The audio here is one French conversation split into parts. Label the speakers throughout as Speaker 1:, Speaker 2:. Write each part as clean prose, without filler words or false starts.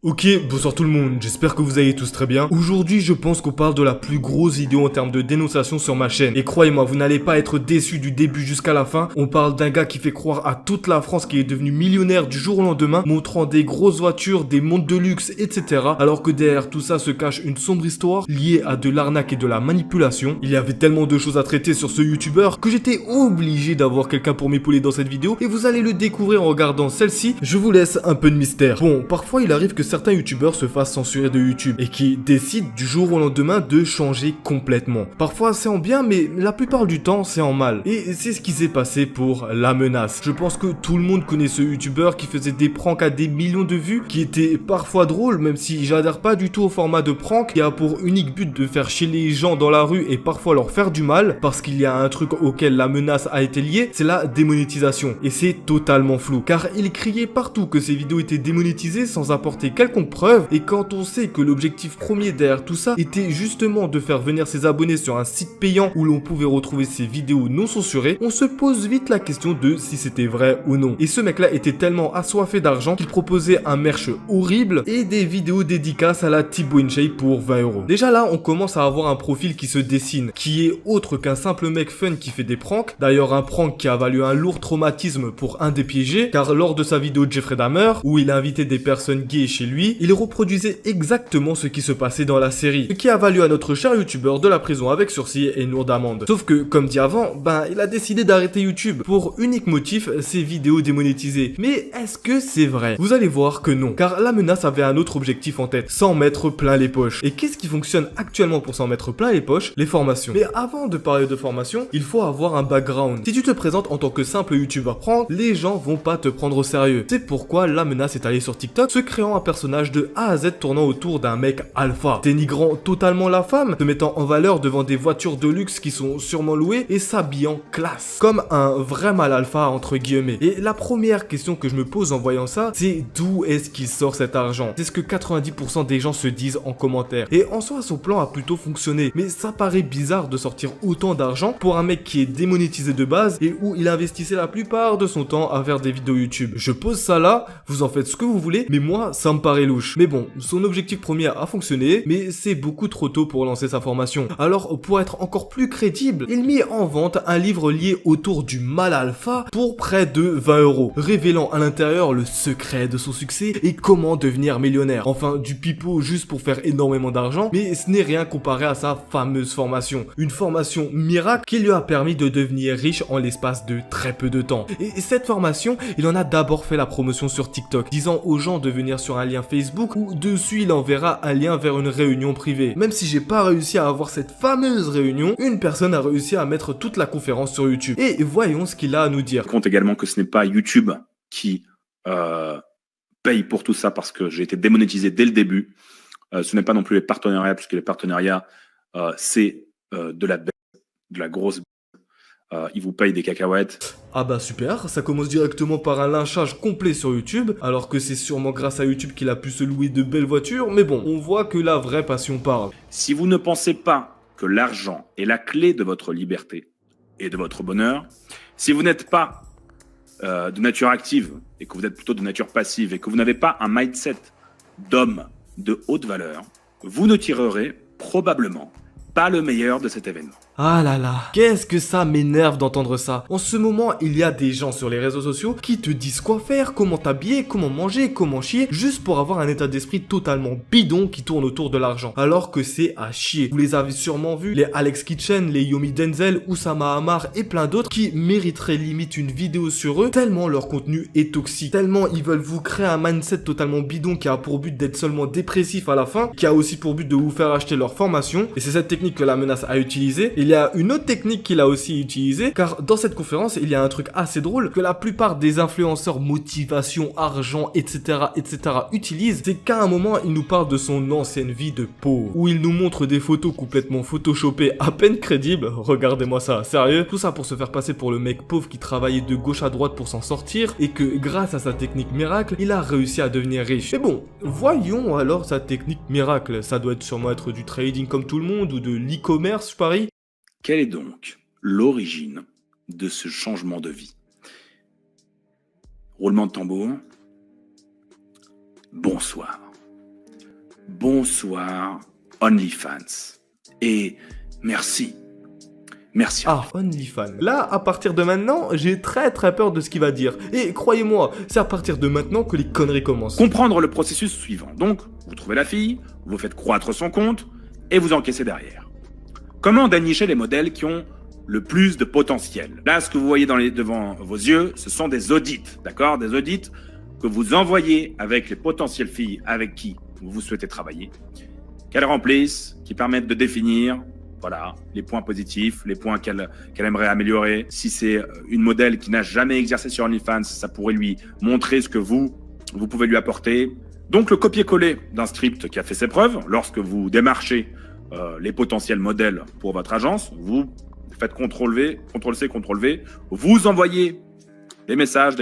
Speaker 1: Ok, bonsoir tout le monde, j'espère que vous allez tous très bien. Aujourd'hui, je pense qu'on parle de la plus grosse vidéo en termes de dénonciation sur ma chaîne. Et croyez-moi, vous n'allez pas être déçus du début jusqu'à la fin. On parle d'un gars qui fait croire à toute la France qu'il est devenu millionnaire du jour au lendemain, montrant des grosses voitures, des montres de luxe, etc. Alors que derrière tout ça se cache une sombre histoire liée à de l'arnaque et de la manipulation. Il y avait tellement de choses à traiter sur ce youtubeur que j'étais obligé d'avoir quelqu'un pour m'épauler dans cette vidéo. Et vous allez le découvrir en regardant celle-ci. Je vous laisse un peu de mystère. Bon, parfois il arrive que certains youtubeurs se fassent censurer de YouTube et qui décident du jour au lendemain de changer complètement. Parfois c'est en bien, mais la plupart du temps c'est en mal. Et c'est ce qui s'est passé pour La Menace. Je pense que tout le monde connaît ce youtubeur qui faisait des pranks à des millions de vues, qui était parfois drôle, même si j'adhère pas du tout au format de prank, qui a pour unique but de faire chier les gens dans la rue et parfois leur faire du mal, parce qu'il y a un truc auquel La Menace a été liée, c'est la démonétisation. Et c'est totalement flou, car il criait partout que ses vidéos étaient démonétisées sans apporter quelconque preuve, et quand on sait que l'objectif premier derrière tout ça était justement de faire venir ses abonnés sur un site payant où l'on pouvait retrouver ses vidéos non censurées, on se pose vite la question de si c'était vrai ou non. Et ce mec-là était tellement assoiffé d'argent qu'il proposait un merch horrible et des vidéos dédicaces à la Thibaut InShape pour 20 euros. Déjà là, on commence à avoir un profil qui se dessine, qui est autre qu'un simple mec fun qui fait des pranks. D'ailleurs, un prank qui a valu un lourd traumatisme pour un des piégés, car lors de sa vidéo de Jeffrey Dahmer, où il a invité des personnes gays chez lui, il reproduisait exactement ce qui se passait dans la série, ce qui a valu à notre cher youtubeur de la prison avec sursis et une lourde amende. Sauf que, comme dit avant, il a décidé d'arrêter YouTube pour unique motif, ses vidéos démonétisées. Mais est-ce que c'est vrai? Vous allez voir que non, car La Menace avait un autre objectif en tête, s'en mettre plein les poches. Et qu'est-ce qui fonctionne actuellement pour s'en mettre plein les poches? Les formations. Mais avant de parler de formation, il faut avoir un background. Si tu te présentes en tant que simple youtubeur prank, les gens vont pas te prendre au sérieux. C'est pourquoi La Menace est allé sur TikTok, se créant un personnage de A à Z tournant autour d'un mec alpha, dénigrant totalement la femme, se mettant en valeur devant des voitures de luxe qui sont sûrement louées et s'habillant classe, comme un vrai mal alpha entre guillemets. Et la première question que je me pose en voyant ça, c'est d'où est-ce qu'il sort cet argent? C'est ce que 90% des gens se disent en commentaire. Et en soi, son plan a plutôt fonctionné, mais ça paraît bizarre de sortir autant d'argent pour un mec qui est démonétisé de base et où il investissait la plupart de son temps à faire des vidéos YouTube. Je pose ça là, vous en faites ce que vous voulez, mais moi, ça me paraît louche. Mais bon, son objectif premier a fonctionné, mais c'est beaucoup trop tôt pour lancer sa formation. Alors, pour être encore plus crédible, il mit en vente un livre lié autour du mal alpha pour près de 20 euros, révélant à l'intérieur le secret de son succès et comment devenir millionnaire. Enfin, du pipeau juste pour faire énormément d'argent, mais ce n'est rien comparé à sa fameuse formation. Une formation miracle qui lui a permis de devenir riche en l'espace de très peu de temps. Et cette formation, il en a d'abord fait la promotion sur TikTok, disant aux gens de venir sur un lien Facebook où dessus il enverra un lien vers une réunion privée. Même si j'ai pas réussi à avoir cette fameuse réunion, une personne a réussi à mettre toute la conférence sur YouTube. Et voyons ce qu'il a à nous dire.
Speaker 2: Je compte également que ce n'est pas YouTube qui paye pour tout ça parce que j'ai été démonétisé dès le début. Ce n'est pas non plus les partenariats, puisque les partenariats, c'est de la grosse. Ils vous payent des cacahuètes.
Speaker 1: Ah bah super, ça commence directement par un lynchage complet sur YouTube, alors que c'est sûrement grâce à YouTube qu'il a pu se louer de belles voitures, mais bon, on voit que la vraie passion parle.
Speaker 2: Si vous ne pensez pas que l'argent est la clé de votre liberté et de votre bonheur, si vous n'êtes pas de nature active et que vous êtes plutôt de nature passive et que vous n'avez pas un mindset d'homme de haute valeur, vous ne tirerez probablement pas le meilleur de cet événement.
Speaker 1: Ah là là, qu'est-ce que ça m'énerve d'entendre ça. En ce moment, il y a des gens sur les réseaux sociaux qui te disent quoi faire, comment t'habiller, comment manger, comment chier, juste pour avoir un état d'esprit totalement bidon qui tourne autour de l'argent. Alors que c'est à chier. Vous les avez sûrement vus, les Alex Kitchen, les Yomi Denzel, Oussama Hamar et plein d'autres qui mériteraient limite une vidéo sur eux tellement leur contenu est toxique, tellement ils veulent vous créer un mindset totalement bidon qui a pour but d'être seulement dépressif à la fin, qui a aussi pour but de vous faire acheter leur formation. Et c'est cette technique que La Menace a utilisée. Il y a une autre technique qu'il a aussi utilisée, car dans cette conférence, il y a un truc assez drôle que la plupart des influenceurs motivation, argent, etc. utilisent, c'est qu'à un moment, il nous parle de son ancienne vie de pauvre, où il nous montre des photos complètement photoshopées, à peine crédibles. Regardez-moi ça, sérieux. Tout ça pour se faire passer pour le mec pauvre qui travaillait de gauche à droite pour s'en sortir, et que grâce à sa technique miracle, il a réussi à devenir riche. Mais bon, voyons alors sa technique miracle. Ça doit sûrement être du trading comme tout le monde, ou de l'e-commerce, je parie.
Speaker 2: Quelle est donc l'origine de ce changement de vie? Roulement de tambour. Bonsoir. bonsoir OnlyFans. Et merci. Merci.
Speaker 1: Ah, OnlyFans. Là, à partir de maintenant, j'ai très peur de ce qu'il va dire. Et croyez-moi, c'est à partir de maintenant que les conneries commencent.
Speaker 2: Comprendre le processus suivant. Donc, vous trouvez la fille, vous faites croître son compte et vous encaissez derrière. Comment dénicher les modèles qui ont le plus de potentiel? Là, ce que vous voyez devant vos yeux, ce sont des audits, d'accord? Des audits que vous envoyez avec les potentielles filles avec qui vous souhaitez travailler, qu'elles remplissent, qui permettent de définir, voilà, les points positifs, les points qu'elle aimerait améliorer. Si c'est une modèle qui n'a jamais exercé sur OnlyFans, ça pourrait lui montrer ce que vous pouvez lui apporter. Donc, le copier-coller d'un script qui a fait ses preuves, lorsque vous démarchez les potentiels modèles pour votre agence, vous faites CTRL-V, CTRL-C, CTRL-V, vous envoyez des messages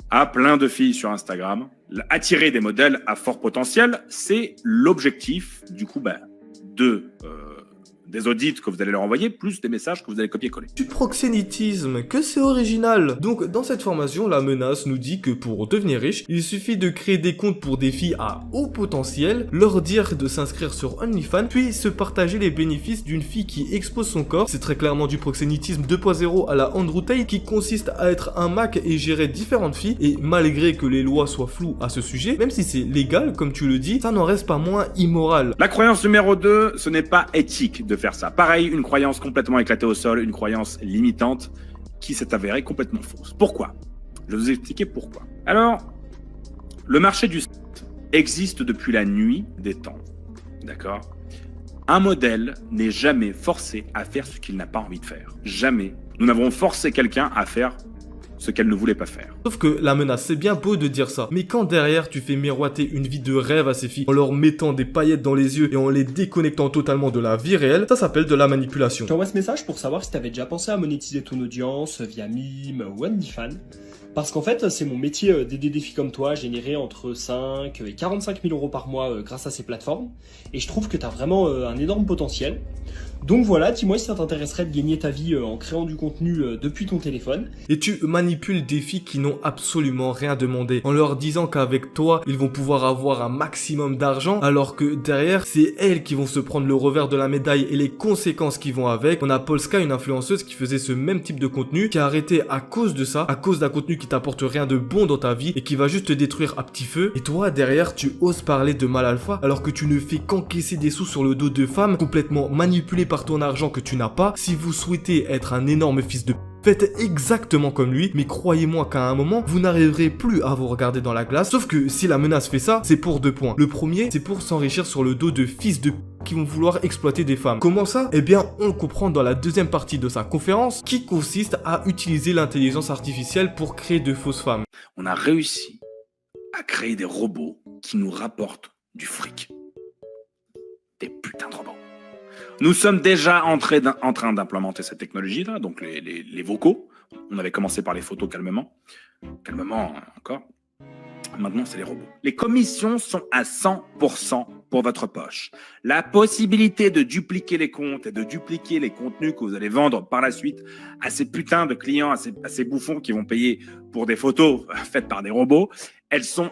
Speaker 2: à plein de filles sur Instagram. Attirer des modèles à fort potentiel, c'est l'objectif du coup des audits que vous allez leur envoyer, plus des messages que vous allez copier-coller.
Speaker 1: Du proxénétisme, que c'est original. Donc dans cette formation, la menace nous dit que pour devenir riche, il suffit de créer des comptes pour des filles à haut potentiel, leur dire de s'inscrire sur OnlyFans, puis se partager les bénéfices d'une fille qui expose son corps. C'est très clairement du proxénétisme 2.0 à la Andrew Tate, qui consiste à être un Mac et gérer différentes filles, et malgré que les lois soient floues à ce sujet, même si c'est légal, comme tu le dis, ça n'en reste pas moins immoral.
Speaker 2: La croyance numéro 2, ce n'est pas éthique de faire ça. Pareil, une croyance complètement éclatée au sol, une croyance limitante qui s'est avérée complètement fausse. Pourquoi? Je vais vous expliquer pourquoi. Alors, le marché du site existe depuis la nuit des temps. D'accord? Un modèle n'est jamais forcé à faire ce qu'il n'a pas envie de faire. Jamais. Nous n'avons forcé quelqu'un à faire ce qu'elle ne voulait pas faire.
Speaker 1: Sauf que la menace, c'est bien beau de dire ça, mais quand derrière tu fais miroiter une vie de rêve à ces filles en leur mettant des paillettes dans les yeux et en les déconnectant totalement de la vie réelle, ça s'appelle de la manipulation.
Speaker 3: Je t'envoie ce message pour savoir si t'avais déjà pensé à monétiser ton audience via Mime ou OnlyFans. Parce qu'en fait, c'est mon métier d'aider des filles comme toi à générer entre 5 et 45 000 euros par mois grâce à ces plateformes. Et je trouve que t'as vraiment un énorme potentiel. Donc voilà, dis-moi si ça t'intéresserait de gagner ta vie en créant du contenu depuis ton téléphone.
Speaker 1: Et tu manipules des filles qui n'ont absolument rien demandé, en leur disant qu'avec toi, ils vont pouvoir avoir un maximum d'argent, alors que derrière, c'est elles qui vont se prendre le revers de la médaille et les conséquences qui vont avec. On a Polska, une influenceuse qui faisait ce même type de contenu, qui a arrêté à cause de ça, à cause d'un contenu qui t'apporte rien de bon dans ta vie et qui va juste te détruire à petit feu. Et toi, derrière, tu oses parler de mal alpha, alors que tu ne fais qu'encaisser des sous sur le dos de femmes complètement manipulées par ton argent que tu n'as pas. Si vous souhaitez être un énorme fils de faites exactement comme lui, mais croyez-moi qu'à un moment, vous n'arriverez plus à vous regarder dans la glace. Sauf que si la menace fait ça, c'est pour 2 points. Le premier, c'est pour s'enrichir sur le dos de fils de qui vont vouloir exploiter des femmes. Comment ça? Eh bien, on le comprend dans la deuxième partie de sa conférence, qui consiste à utiliser l'intelligence artificielle pour créer de fausses femmes.
Speaker 2: On a réussi à créer des robots qui nous rapportent du fric. Des putains de robots. Nous sommes déjà en train d'implémenter cette technologie-là, donc les vocaux. On avait commencé par les photos calmement. Calmement encore. Maintenant, c'est les robots. Les commissions sont à 100% pour votre poche. La possibilité de dupliquer les comptes et de dupliquer les contenus que vous allez vendre par la suite à ces putains de clients, à ces bouffons qui vont payer pour des photos faites par des robots, elles sont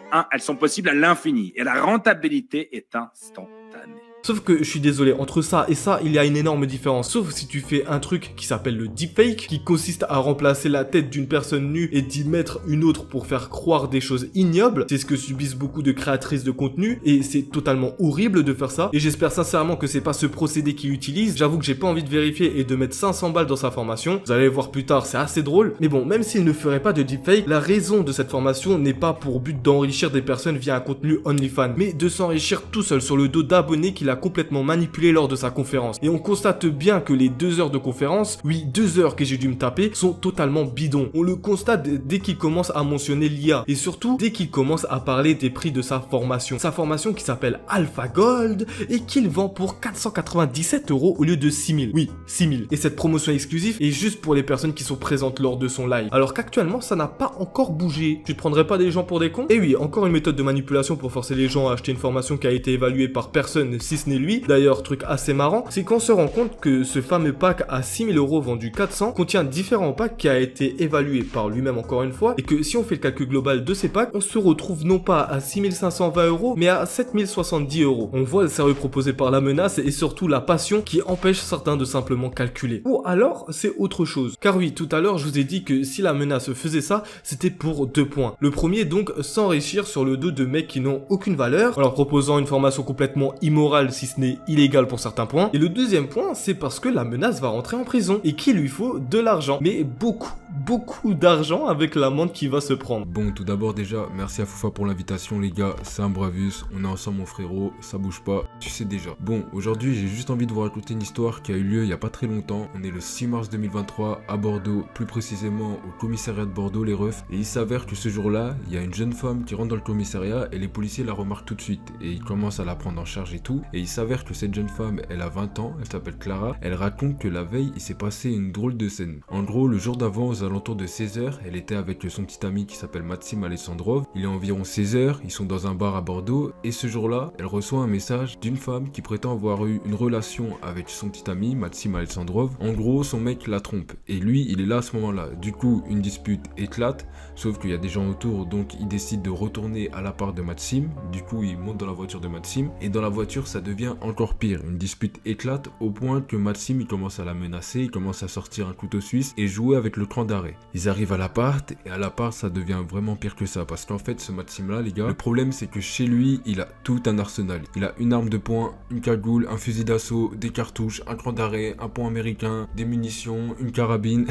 Speaker 2: possibles à l'infini. Et la rentabilité est instantanée.
Speaker 1: Sauf que je suis désolé, entre ça et ça, il y a une énorme différence. Sauf si tu fais un truc qui s'appelle le deepfake, qui consiste à remplacer la tête d'une personne nue et d'y mettre une autre pour faire croire des choses ignobles. C'est ce que subissent beaucoup de créatrices de contenu et c'est totalement horrible de faire ça. Et j'espère sincèrement que c'est pas ce procédé qu'il utilise. J'avoue que j'ai pas envie de vérifier et de mettre 500 balles dans sa formation. Vous allez voir plus tard, c'est assez drôle. Mais bon, même s'il ne ferait pas de deepfake, la raison de cette formation n'est pas pour but d'enrichir des personnes via un contenu OnlyFans, mais de s'enrichir tout seul sur le dos d'abonnés qu'il a complètement manipulé lors de sa conférence. Et on constate bien que les 2 heures de conférence, oui 2 heures que j'ai dû me taper, sont totalement bidons. On le constate dès qu'il commence à mentionner l'IA et surtout dès qu'il commence à parler des prix de sa formation. Sa formation qui s'appelle Alpha Gold et qu'il vend pour 497 € au lieu de 6000. Oui, 6000. Et cette promotion exclusive est juste pour les personnes qui sont présentes lors de son live. Alors qu'actuellement ça n'a pas encore bougé. Tu te prendrais pas des gens pour des cons? Et oui, encore une méthode de manipulation pour forcer les gens à acheter une formation qui a été évaluée par personne si ce n'est lui. D'ailleurs, truc assez marrant, c'est qu'on se rend compte que ce fameux pack à 6000 € vendu 400 contient différents packs qui a été évalué par lui-même encore une fois, et que si on fait le calcul global de ces packs, on se retrouve non pas à 6520 € mais à 7070 €. On voit le sérieux proposé par la menace et surtout la passion qui empêche certains de simplement calculer. Ou alors, c'est autre chose. Car oui, tout à l'heure, je vous ai dit que si la menace faisait ça, c'était pour 2 points. Le premier donc, s'enrichir sur le dos de mecs qui n'ont aucune valeur, en leur proposant une formation complètement immorale si ce n'est illégale pour certains points. Et le deuxième point, c'est parce que la menace va rentrer en prison et qu'il lui faut de l'argent. Mais beaucoup d'argent avec l'amende qui va se prendre.
Speaker 4: Bon, tout d'abord déjà, merci à Foufa pour l'invitation les gars, c'est un Bravus, on est ensemble mon frérot, ça bouge pas, tu sais déjà. Bon, aujourd'hui j'ai juste envie de vous raconter une histoire qui a eu lieu il y a pas très longtemps. On est le 6 mars 2023 à Bordeaux, plus précisément au commissariat de Bordeaux les refs. Et il s'avère que ce jour-là, il y a une jeune femme qui rentre dans le commissariat et les policiers la remarquent tout de suite. Et ils commencent à la prendre en charge et tout. Et il s'avère que cette jeune femme, elle a 20 ans, elle s'appelle Clara. Elle raconte que la veille, il s'est passé une drôle de scène. En gros, le jour d'avant, aux alentours de 16h, elle était avec son petit ami qui s'appelle Maxime Alessandrov. Il est environ 16h, ils sont dans un bar à Bordeaux. Et ce jour-là, elle reçoit un message d'une femme qui prétend avoir eu une relation avec son petit ami, Maxime Alessandrov. En gros, son mec la trompe. Et lui, il est là à ce moment-là. Du coup, une dispute éclate. Sauf qu'il y a des gens autour, donc il décide de retourner à l'appart de Maxime. Du coup, il monte dans la voiture de Maxime. Et dans la voiture, ça devient encore pire. Une dispute éclate au point que Maxime, il commence à la menacer. Il commence à sortir un couteau suisse et jouer avec le cran d'arrêt. Ils arrivent à l'appart. Et à l'appart, ça devient vraiment pire que ça. Parce qu'en fait, ce Maxime-là, les gars, le problème, c'est que chez lui, il a tout un arsenal. Il a une arme de poing, une cagoule, un fusil d'assaut, des cartouches, un cran d'arrêt, un poing américain, des munitions, une carabine.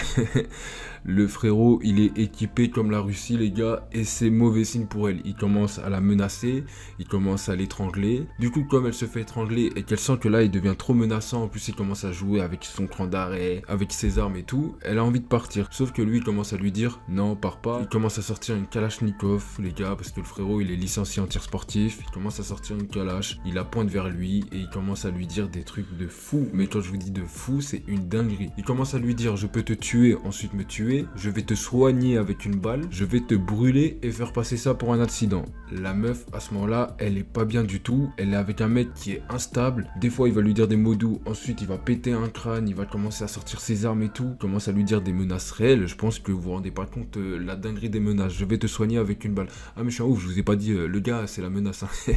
Speaker 4: Le frérot, il est équipé comme la Russie, les gars, et c'est mauvais signe pour elle. Il commence à la menacer, il commence à l'étrangler. Du coup, comme elle se fait étrangler et qu'elle sent que là, il devient trop menaçant, en plus, il commence à jouer avec son cran d'arrêt, avec ses armes et tout, elle a envie de partir. Sauf que lui, il commence à lui dire, non, pars pas. Il commence à sortir une Kalachnikov, les gars, parce que le frérot, il est licencié en tir sportif. Il commence à sortir une Kalash, il la pointe vers lui et il commence à lui dire des trucs de fou. Mais quand je vous dis de fou, c'est une dinguerie. Il commence à lui dire, je peux te tuer, ensuite me tuer. Je vais te soigner avec une balle, je vais te brûler et faire passer ça pour un accident. La meuf, à ce moment-là, elle est pas bien du tout. Elle est avec un mec qui est instable. Des fois, il va lui dire des mots doux. Ensuite, il va péter un crâne. Il va commencer à sortir ses armes et tout. Il commence à lui dire des menaces réelles. Je pense que vous vous rendez pas compte la dinguerie des menaces. Je vais te soigner avec une balle. Ah, mais je suis un ouf, je vous ai pas dit le gars, c'est la menace. Hein.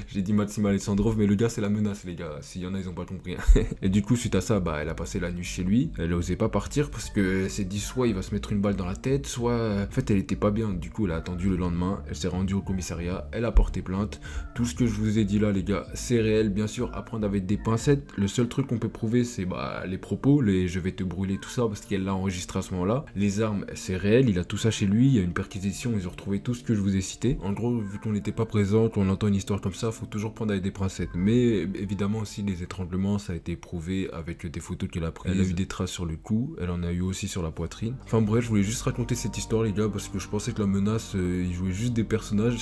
Speaker 4: J'ai dit Maxime Alessandrov, mais le gars, c'est la menace, les gars. S'il y en a, ils ont pas compris. Et du coup, suite à ça, bah, elle a passé la nuit chez lui. Elle osait pas partir parce que c'est dit soit il va se mettre une balle dans la tête, soit en fait elle était pas bien. Du coup elle a attendu le lendemain, elle s'est rendue au commissariat, elle a porté plainte. Tout ce que je vous ai dit là les gars, c'est réel. Bien sûr, à prendre avec des pincettes. Le seul truc qu'on peut prouver, c'est les propos, les je vais te brûler, tout ça, parce qu'elle l'a enregistré à ce moment-là. Les armes, c'est réel, il a tout ça chez lui, il y a une perquisition, ils ont retrouvé tout ce que je vous ai cité. En gros, vu qu'on n'était pas présent, qu'on entend une histoire comme ça, faut toujours prendre avec des pincettes. Mais évidemment aussi les étranglements, ça a été prouvé avec des photos qu'elle a prises. Elle a eu des traces sur le cou, elle en a eu aussi sur la poitrine. Enfin bref, je voulais juste raconter cette histoire les gars, parce que je pensais que la menace, il jouait juste des personnages,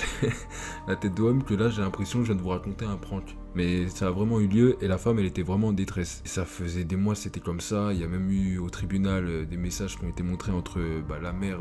Speaker 4: la tête d'homme, que là j'ai l'impression que je viens de vous raconter un prank. Mais ça a vraiment eu lieu et la femme elle était vraiment en détresse. Et ça faisait des mois c'était comme ça. Il y a même eu au tribunal des messages qui ont été montrés entre la mère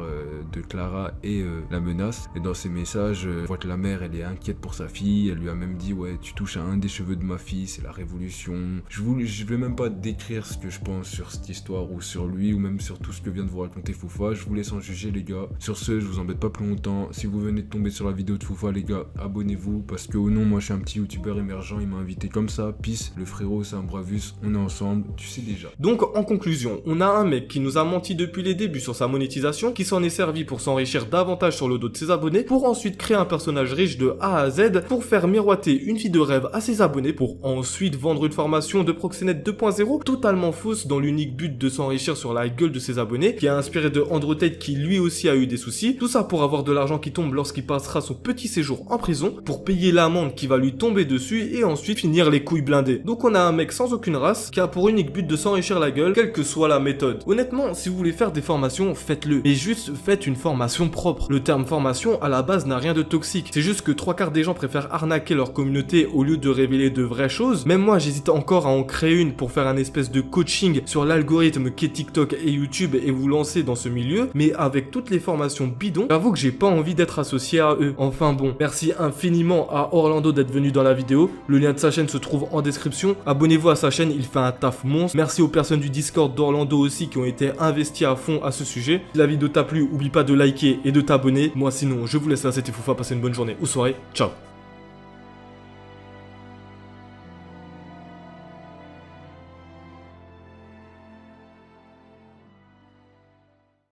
Speaker 4: de Clara et la menace. Et dans ces messages, on voit que la mère elle est inquiète pour sa fille. Elle lui a même dit ouais tu touches à un des cheveux de ma fille, c'est la révolution. Je vais même pas décrire ce que je pense sur cette histoire ou sur lui ou même sur tout ce que vient de vous raconter Foufa. Je vous laisse en juger les gars. Sur ce, je vous embête pas plus longtemps. Si vous venez de tomber sur la vidéo de Foufa les gars, abonnez-vous parce que au nom moi je suis un petit youtubeur émergent. Il m'a invité comme ça, peace, le frérot c'est un Bravus, on est ensemble, tu sais déjà.
Speaker 1: Donc en conclusion, on a un mec qui nous a menti depuis les débuts sur sa monétisation, qui s'en est servi pour s'enrichir davantage sur le dos de ses abonnés, pour ensuite créer un personnage riche de A à Z, pour faire miroiter une vie de rêve à ses abonnés, pour ensuite vendre une formation de Proxénète 2.0 totalement fausse dans l'unique but de s'enrichir sur la gueule de ses abonnés, qui a inspiré de Andrew Tate qui lui aussi a eu des soucis, tout ça pour avoir de l'argent qui tombe lorsqu'il passera son petit séjour en prison, pour payer l'amende qui va lui tomber dessus et ensuite finir les couilles blindées. Donc on a un mec sans aucune race qui a pour unique but de s'enrichir la gueule, quelle que soit la méthode. Honnêtement, si vous voulez faire des formations, faites-le. Mais juste faites une formation propre. Le terme formation à la base n'a rien de toxique. C'est juste que 3/4 des gens préfèrent arnaquer leur communauté au lieu de révéler de vraies choses. Même moi j'hésite encore à en créer une pour faire un espèce de coaching sur l'algorithme qu'est TikTok et YouTube et vous lancer dans ce milieu. Mais avec toutes les formations bidons, j'avoue que j'ai pas envie d'être associé à eux. Enfin bon, merci infiniment à Orlando d'être venu dans la vidéo. Le Le lien de sa chaîne se trouve en description. Abonnez-vous à sa chaîne, il fait un taf monstre. Merci aux personnes du Discord d'Orlando aussi qui ont été investies à fond à ce sujet. Si la vidéo t'a plu, oublie pas de liker et de t'abonner. Moi sinon, je vous laisse là, c'était Foufa, passez une bonne journée ou soirée. Ciao.